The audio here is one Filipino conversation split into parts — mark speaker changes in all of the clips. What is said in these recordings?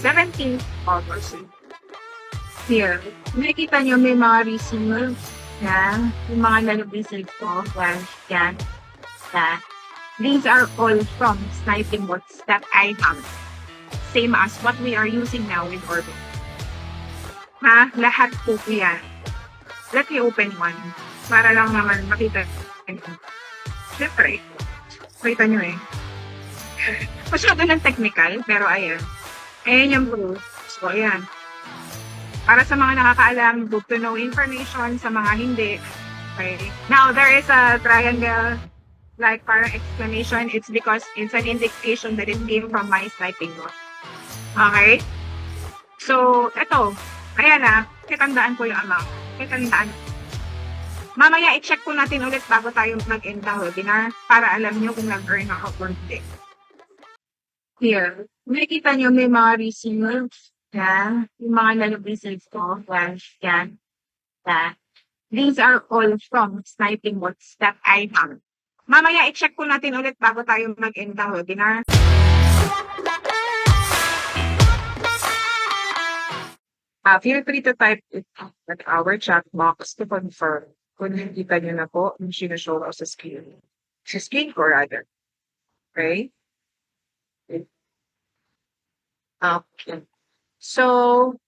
Speaker 1: 17th August. Here, nakikita nyo may mga receive. Yan. Yung mga nalabisig ko. Yan. Yan. Yan. These are all from sniping bots that I have. Same as what we are using now with Orbit. Ha? Lahat po yan. Let me open one. Para lang naman makita. Siyempre. Kita nyo eh. Masyado ng technical, pero ayan. Ayan yung proof. So, ayan. Para sa mga nakakaalam, good to know information, sa mga hindi. Okay. Now, there is a triangle, like parang explanation. It's because it's an indication that it came from my sniping bot. Okay? So, eto. Ayan na. Kitandaan ko yung amount. Kitandaan. Mamaya, i-check po natin ulit bago tayo mag-end ng webinar para alam nyo kung nag-earn ako or hindi. Here, nakikita nyo may mga receipts. Yan. Yung mga nalabisig ko. Yan. Yan. Yan. These are all from sniping bots that I have. Mamaya, i-check po natin ulit bago tayo mag-end ng webinar. Feel free to type it at our chat box to confirm kung nakikita nyo na po yung sinushow ko sa screen. Sa screen ko rather. Okay? Okay. So,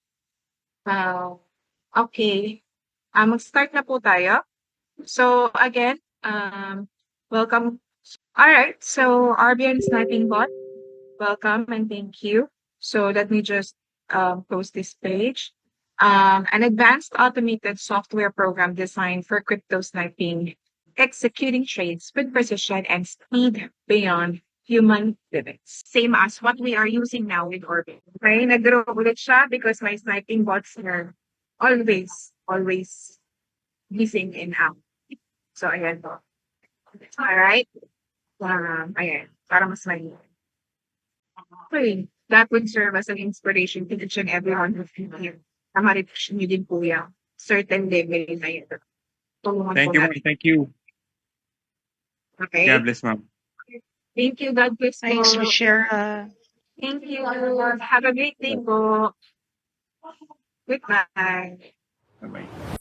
Speaker 1: okay. Mag-start na po tayo. So, again, welcome. Alright, so RBN Sniping Bot, welcome and thank you. So, let me just post this page. An advanced automated software program designed for crypto sniping, executing trades with precision and speed beyond human limits. Same as what we are using now with Orbit. Okay, nag-draw ulit siya because my sniping bots are always missing in out. So, ayan po. Alright. Ayan. Para mas mali. Okay. That would serve as an inspiration to each and everyone who's here. Na-reach nyo din po yan. Certain level na yun. Tulungan
Speaker 2: Thank
Speaker 1: po
Speaker 2: you,
Speaker 1: natin.
Speaker 2: ma'am. Thank you.
Speaker 1: Okay.
Speaker 2: God bless, ma'am.
Speaker 1: Thank you. God bless po.
Speaker 3: Thanks for share.
Speaker 1: Thank you. Have a great day po. Goodbye.
Speaker 2: Bye-bye.